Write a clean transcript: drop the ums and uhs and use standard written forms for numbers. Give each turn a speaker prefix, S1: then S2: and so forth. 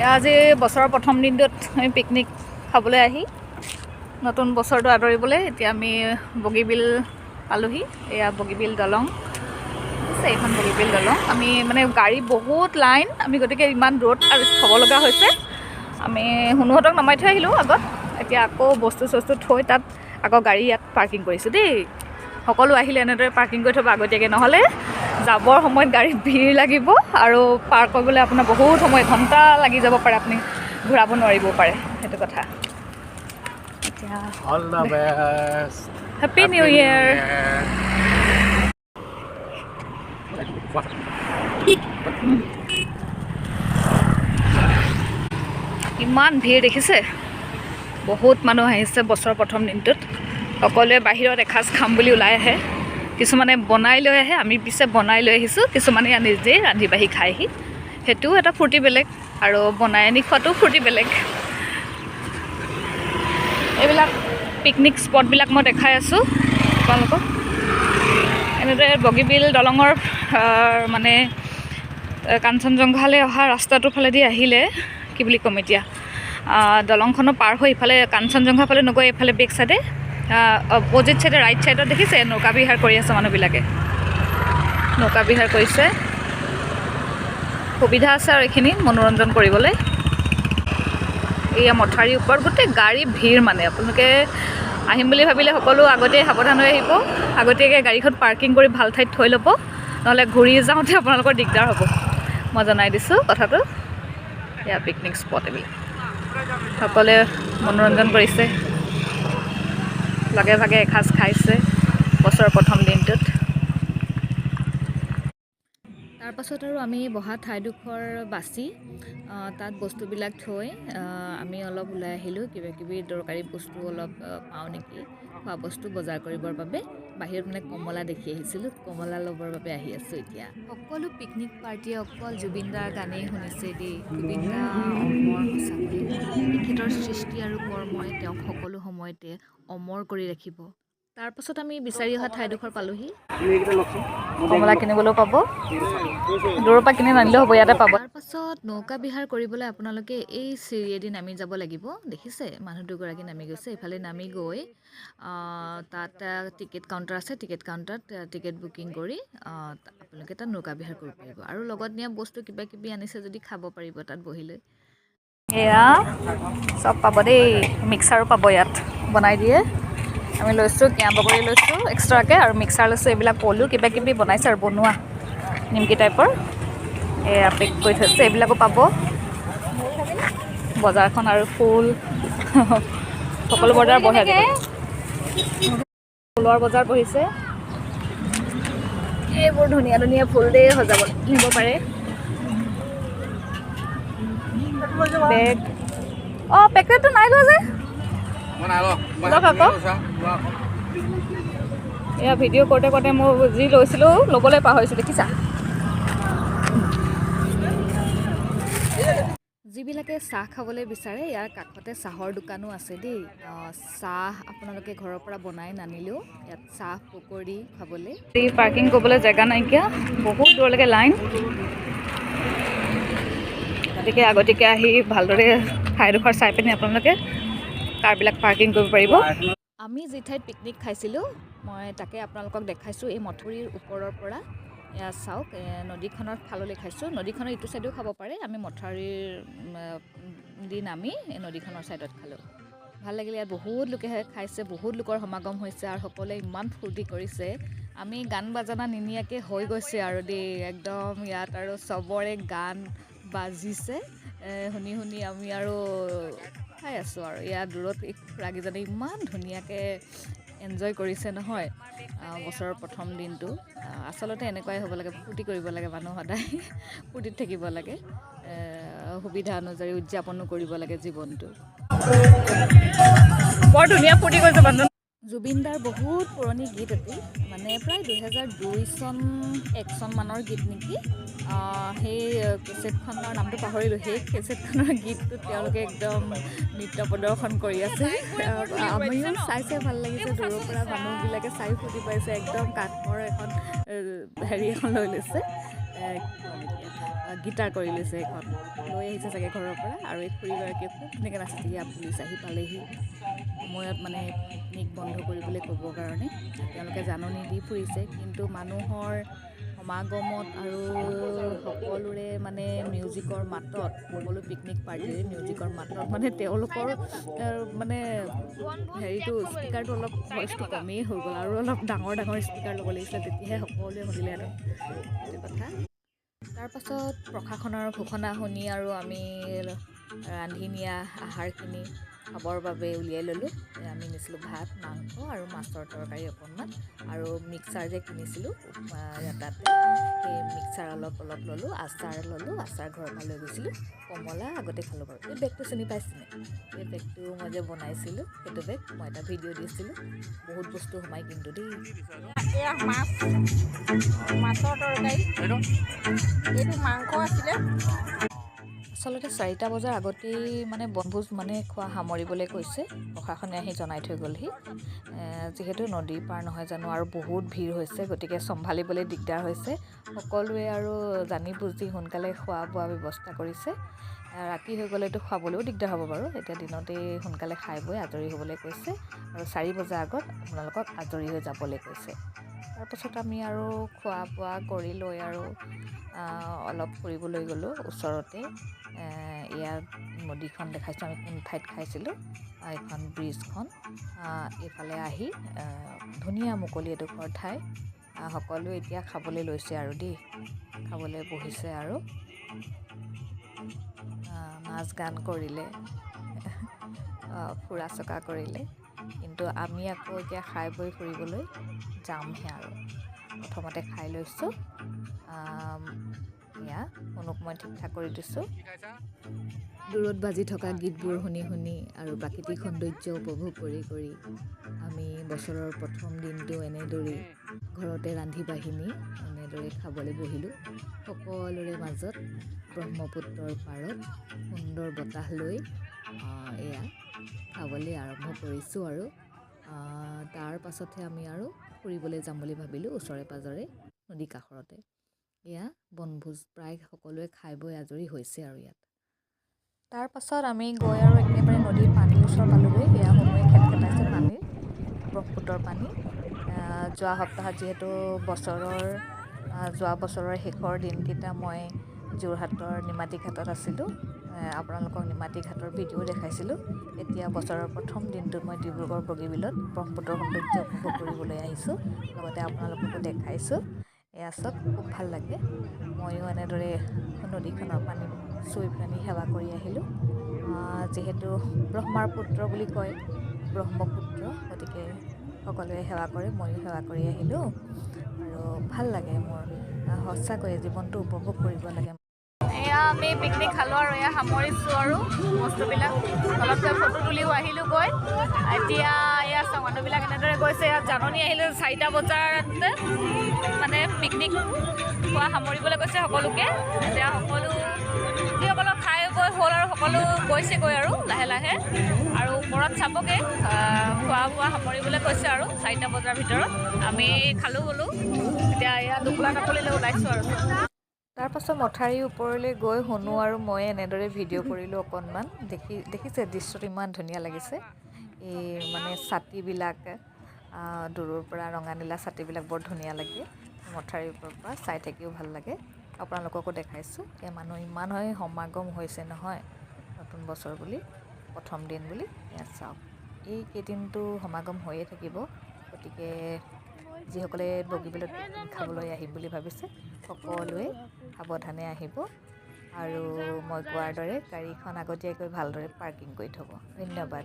S1: আজি বছৰৰ প্ৰথম দিনটোত আমি পিকনিক খাবলৈ আহি নতুন বছৰটো আদৰিবলৈ এতিয়া আমি বগীবিল পালোহি। এয়া বগীবিল দলং আছে, এইখন বগীবিল দলং। আমি মানে গাড়ী বহুত লাইন, আমি গতিকে ইমান দূৰত আৰু থ'ব লগা হৈছে। আমি শুনুহঁতক নমাই থৈ আহিলোঁ আগত, এতিয়া আকৌ বস্তু চস্তু থৈ তাত আকৌ গাড়ী ইয়াত পাৰ্কিং কৰিছোঁ দেই। সকলো আহিলে এনেদৰে পাৰ্কিং কৰি থ'ব আগতীয়াকৈ, নহ'লে যাবৰ সময়ত গাড়ীত ভিৰ লাগিব আৰু পাৰ কৰিবলৈ আপোনাৰ বহুত সময় ঘণ্টা লাগি যাব পাৰে, আপুনি ঘূৰাব নোৱাৰিবও পাৰে, সেইটো কথা। এতিয়া
S2: all the best,
S1: happy new year. ইমান ভিৰ দেখিছে, বহুত মানুহ আহিছে বছৰৰ প্ৰথম দিনটোত। সকলোৱে বাহিৰত এসাঁজ খাম বুলি ওলাই আহে, কিছুমানে বনাই লৈ আহে, আমি পিছে বনাই লৈ আহিছোঁ। কিছুমানে নিজেই ৰান্ধি বাঢ়ি খাইহি, সেইটোও এটা ফূৰ্তি বেলেগ, আৰু বনাই আনি খোৱাটোও ফূৰ্তি বেলেগ। এইবিলাক পিকনিক স্পটবিলাক মই দেখাই আছোঁ আপোনালোকক। এনেদৰে বগীবিল দলঙৰ মানে কাঞ্চনজংঘালৈ অহা ৰাস্তাটোৰ ফালেদি আহিলে, কি বুলি ক'ম এতিয়া, দলংখনৰ পাৰ হৈ ইফালে কাঞ্চনজংঘা ফালে নগৈ এইফালে বেক চাইডে অপজিট চাইডে ৰাইট চাইডত দেখিছে নৌকা বিহাৰ কৰি আছে মানুহবিলাকে, নৌকা বিহাৰ কৰিছে। সুবিধা আছে আৰু এইখিনি মনোৰঞ্জন কৰিবলৈ। এয়া মথাউৰিৰ ওপৰত গোটেই গাড়ী ভিৰ, মানে আপোনালোকে আহিম বুলি ভাবিলে সকলো আগতেই সাৱধান হৈ আহিব, আগতীয়াকৈ গাড়ীখন পাৰ্কিং কৰি ভাল ঠাইত থৈ ল'ব, নহ'লে ঘূৰি যাওঁতে আপোনালোকৰ দিগদাৰ হ'ব। মই জনাই দিছোঁ কথাটো। এয়া পিকনিক স্পট, এইবিলাক সকলোৱে মনোৰঞ্জন কৰিছে, লগে ভাগে এসাঁজ খাইছে বছৰৰ প্ৰথম দিনটোত। তাৰপাছত আৰু আমি বহা ঠাইডোখৰ বাছি তাত বস্তুবিলাক থৈ আমি অলপ ওলাই আহিলোঁ, কিবাকিবি দৰকাৰী বস্তু অলপ পাওঁ নেকি, খোৱা বস্তু বজাৰ কৰিবৰ বাবে। বাহিৰত মানে কমলা দেখি আহিছিলোঁ, কমলা ল'বৰ বাবে আহি আছোঁ এতিয়া। সকলো পিকনিক পাৰ্টিয়ে অকল জুবিনদাৰ গানেই শুনিছে দেই। জুবিনদা অমৰ, সঁচাকৈ তেখেতৰ সৃষ্টি আৰু কৰ্মই তেওঁক সকলো সময়তে অমৰ কৰি ৰাখিব। তাৰপাছত আমি বিচাৰি অহা ঠাইডোখৰ পালোহি। কমলা কিনিবলৈও পাব, দূৰৰ পৰা কিনি নানিলেও হ'ব, ইয়াতে পাব। তাৰপাছত নৌকা বিহাৰ কৰিবলৈ আপোনালোকে এই চিৰিয়েদি নামি যাব লাগিব। দেখিছে মানুহ দুগৰাকী নামি গৈছে। এইফালে নামি গৈ তাত টিকেট কাউণ্টাৰ আছে, টিকেট কাউণ্টাৰত টিকেট বুকিং কৰি আপোনালোকে তাত নৌকা বিহাৰ কৰিব পাৰিব, আৰু লগত নিয়া বস্তু কিবা কিবি আনিছে যদি খাব পাৰিব তাত বহি লৈ। এয়া চব পাব দেই, মিক্সাৰো পাব ইয়াত, বনাই দিয়ে। আমি লৈছোঁ কেঁয়া বগৰী লৈছোঁ এক্সট্ৰাকৈ, আৰু মিক্সাৰ লৈছোঁ। এইবিলাক পলু কিবা কিবি বনাইছে আৰু বনোৱা নিমকি টাইপৰ, এয়া পেক কৰি থৈছে, এইবিলাকো পাব। বজাৰখন আৰু ফুল সকলো বজাৰ বহে, ফুলৰ বজাৰ বহিছে। এইবোৰ ধুনীয়া ধুনীয়া ফুল দেই, সজাব নিব পাৰে। বেগ, পেকেটটো নাই লোৱা যে, লওক আকৌ। এয়া ভিডিঅ' কৰোঁতে কৰোঁতে মই যি লৈছিলোঁ ল'বলৈ পাহৰিছোঁ, দেখিছা। যিবিলাকে চাহ খাবলৈ বিচাৰে, ইয়াৰ কাষতে চাহৰ দোকানো আছে দেই। চাহ আপোনালোকে ঘৰৰ পৰা বনাই নানিলেও ইয়াত চাহ পকৰি খাবলৈ। পাৰ্কিং কৰিবলৈ জেগা নাইকিয়া, বহুত দূৰলৈকে লাইন, গতিকে আগতীয়াকৈ আহি ভালদৰে ঠাইডোখৰ চাই পিনি আপোনালোকে কাৰবিলাক পাৰ্কিং কৰিব পাৰিব। আমি যি ঠাইত পিকনিক খাইছিলোঁ মই তাকে আপোনালোকক দেখাইছোঁ। এই মথাউৰিৰ ওপৰৰ পৰা এয়া চাওক, নদীখনৰ ফাললৈ খাইছোঁ। নদীখনৰ ইটো ছাইডেও খাব পাৰে, আমি মথাউৰিৰ দি নামি এই নদীখনৰ ছাইডত খালোঁ। ভাল লাগিলে, ইয়াত বহুত লোকে খাইছে, বহুত লোকৰ সমাগম হৈছে, আৰু সকলোৱে ইমান ফূৰ্তি কৰিছে। আমি গান বাজানা নিনিয়াকৈ হৈ গৈছে আৰু দেই, একদম ইয়াত আৰু চবৰে গান বাজিছে, শুনি শুনি আমি আৰু খাই আছোঁ। আৰু ইয়াত দূৰত এই খুৰাকেইজনে ইমান ধুনীয়াকৈ এনজয় কৰিছে নহয় বছৰৰ প্ৰথম দিনটো। আচলতে এনেকুৱাই হ'ব লাগে, ফূৰ্তি কৰিব লাগে, মানুহ সদায় ফূৰ্তিত থাকিব লাগে, সুবিধা অনুযায়ী উদযাপনো কৰিব লাগে জীৱনটো। বৰ ধুনীয়া ফূৰ্তি কৰিছে মানুহ। জুবিনদাৰ বহুত পুৰণি গীত এটি, মানে প্ৰায় 2002 চন 1 চন মানৰ গীত নেকি, সেই কেছেটখনৰ নামটো পাহৰিলোঁ। সেই কেছেটখনৰ গীতটোত তেওঁলোকে একদম নৃত্য প্ৰদৰ্শন কৰি আছে, আমিও চাই ভাল লাগিছে। দূৰৰ পৰা মানুহবিলাকে চাই ফূৰ্তি পাইছে, একদম কাঠৰ এখন হেৰি এখন লৈ লৈছে, কি ক'ম এতিয়া গীটাৰ কৰি লৈছে এখন লৈ আহিছে চাগে ঘৰৰ পৰা আৰু এই খুৰীগৰাকীয়ে খুব ধুনীয়াকৈ নাচিছে ইয়াত পুলিচ আহি পালেহি সময়ত মানে পিকনিক বন্ধ কৰিবলৈ ক'বৰ কাৰণে তেওঁলোকে জাননী দি ফুৰিছে কিন্তু মানুহৰ সমাগমত আৰু সকলোৰে মানে মিউজিকৰ মাতত সকলো পিকনিক পাৰ্টিৰে মিউজিকৰ মাতত মানে তেওঁলোকৰ মানে হেৰিটো স্পীকাৰটো অলপ ভইচটো কমেই হৈ গ'ল আৰু অলপ ডাঙৰ ডাঙৰ স্পীকাৰ ল'ব লাগিছিলে তেতিয়াহে সকলোৱে শুনিলেহেঁতেন সেইটো কথা তাৰপাছত প্ৰশাসনৰ ঘোষণা শুনি আৰু আমি ৰান্ধি নিয়া আহাৰখিনি খাবৰ বাবে উলিয়াই ল'লোঁ আমি নিছিলোঁ ভাত মাংস আৰু মাছৰ তৰকাৰী অকণমান আৰু মিক্সাৰ যে কিনিছিলোঁ তাতে সেই মিক্সাৰ অলপ ল'লোঁ আচাৰ ঘৰৰ পৰা লৈ গৈছিলোঁ কমলা আগতে খালোঁ বাৰু এই বেগটো চিনি পাইছিলে এই বেগটো মই যে বনাইছিলোঁ সেইটো বেগ মই এটা ভিডিঅ' দিছিলোঁ বহুত বস্তু সোমাই কিন্তু দেই
S3: এয়া মাছৰ তৰকাৰী এইটো মাংস আছিলে
S1: আচলতে 4টা বজাৰ আগতেই মানে বনভোজ মানে খোৱা সামৰিবলৈ কৈছে প্ৰশাসনে আহি জনাই থৈ গ'লহি যিহেতু নদীৰ পাৰ নহয় জানো আৰু বহুত ভিৰ হৈছে গতিকে চম্ভালিবলৈ দিগদাৰ হৈছে সকলোৱে আৰু জানি বুজি সোনকালে খোৱা বোৱা ব্যৱস্থা কৰিছে ৰাতি হৈ গ'লেতো খুৱাবলৈও দিগদাৰ হ'ব বাৰু এতিয়া দিনতেই সোনকালে খাই বৈ আজৰি হ'বলৈ কৈছে আৰু 4 বজাৰ আগত আপোনালোকক আজৰি হৈ যাবলৈ কৈছে তাৰপাছত আমি আৰু খোৱা বোৱা কৰি লৈ আৰু অলপ ফুৰিবলৈ গ'লোঁ ওচৰতে ইয়াত নদীখন দেখাইছোঁ আমি কোন ঠাইত খাইছিলোঁ এইখন ব্ৰিজখন এইফালে আহি ধুনীয়া মুকলি এডোখৰ ঠাই সকলোৱে এতিয়া খাবলৈ লৈছে আৰু দেই খাবলৈ বহিছে আৰু নাচ গান কৰিলে ফুৰা চকা কৰিলে কিন্তু আমি আকৌ এতিয়া খাই বৈ ফুৰিবলৈ যামহে আৰু প্ৰথমতে খাই লৈছোঁ এয়া অনুক মই ঠিক ঠাক কৰি দিছোঁ দূৰত বাজি থকা গীতবোৰ শুনি শুনি আৰু প্ৰাকৃতিক সৌন্দৰ্য উপভোগ কৰি আমি বছৰৰ প্ৰথম দিনটো এনেদৰেই ঘৰতে ৰান্ধি বাঢ়ি এনেদৰে খাবলৈ বহিলোঁ সকলোৰে মাজত ব্ৰহ্মপুত্ৰৰ পাৰত সুন্দৰ বতাহ লৈ এয়া খাবলৈ আৰম্ভ কৰিছোঁ আৰু তাৰ পাছতহে আমি আৰু ফুৰিবলৈ যাম বুলি ভাবিলোঁ ওচৰে পাঁজৰে নদী কাষৰতে এয়া বনভোজ প্ৰায় সকলোৱে খাই বৈ আজৰি হৈছে আৰু ইয়াত তাৰ পাছত আমি গৈ আৰু একেবাৰে নদীৰ পানীৰ ওচৰ পালোগৈ এয়া শুনোৱে খেটখেটাইছে পানীৰ ব্ৰহ্মপুত্ৰৰ পানী যোৱা সপ্তাহত যিহেতু যোৱা বছৰৰ শেষৰ দিনকেইটা মই যোৰহাটৰ নিমাতী ঘাটত আছিলোঁ আপোনালোকক নিমাতী ঘাটৰ ভিডিঅ' দেখাইছিলোঁ এতিয়া বছৰৰ প্ৰথম দিনটোত মই ডিব্ৰুগড় বগীবিলত ব্ৰহ্মপুত্ৰৰ সৌন্দৰ্য উপভোগ কৰিবলৈ আহিছোঁ লগতে আপোনালোককো দেখাইছোঁ এয়া চাওক খুব ভাল লাগে ময়ো এনেদৰে নদীখনৰ পানী চুই পানী সেৱা কৰি আহিলোঁ যিহেতু ব্ৰহ্মাৰ পুত্ৰ বুলি কয় ব্ৰহ্মপুত্ৰ গতিকে সকলোৱে সেৱা কৰে ময়ো সেৱা কৰি আহিলোঁ আৰু ভাল লাগে মোৰ সঁচাকৈয়ে জীৱনটো উপভোগ কৰিব লাগে এয়া আমি পিকনিক খালোঁ আৰু এয়া সামৰিছোঁ আৰু বস্তুবিলাক অলপ ফটো তুলিও আহিলোঁ গৈ এতিয়া এয়া মানুহবিলাক এনেদৰে গৈছে ইয়াত জাননী আহিলোঁ 4টা বজাতে মানে পিকনিক খোৱা সামৰিবলৈ কৈছে সকলোকে এতিয়া সকলো যিসকলক খাই বৈ হ'ল আৰু সকলো গৈছেগৈ আৰু লাহে লাহে আৰু ওপৰত চাবগৈ খোৱা বোৱা সামৰিবলৈ কৈছে আৰু 4টা বজাৰ ভিতৰত আমি খালোঁ গ'লোঁ এতিয়া এয়া দুপলা কাপোৰলৈ ওলাইছোঁ আৰু তাৰপাছত মথাউৰিৰ ওপৰলৈ গৈ শুনো আৰু মই এনেদৰে ভিডিঅ' কৰিলোঁ অকণমান দেখিছে দৃশ্যটো ইমান ধুনীয়া লাগিছে এই মানে ছাতিবিলাক দূৰৰ পৰা ৰঙা নীলা ছাতিবিলাক বৰ ধুনীয়া লাগে মথাউৰিৰ ওপৰৰ পৰা চাই থাকিও ভাল লাগে আপোনালোককো দেখাইছোঁ এই মানুহ ইমানেই সমাগম হৈছে নহয় নতুন বছৰ বুলি প্ৰথম দিন বুলি এয়া চাওক এই কেইদিনটো সমাগম হৈয়ে থাকিব গতিকে যিসকলে বগীবিলত পিকনিক খাবলৈ আহিম বুলি ভাবিছে সকলোৱে সাৱধানে আহিব আৰু মই কোৱাৰ দৰে গাড়ীখন আগতীয়াকৈ ভালদৰে পাৰ্কিং কৰি থ'ব ধন্যবাদ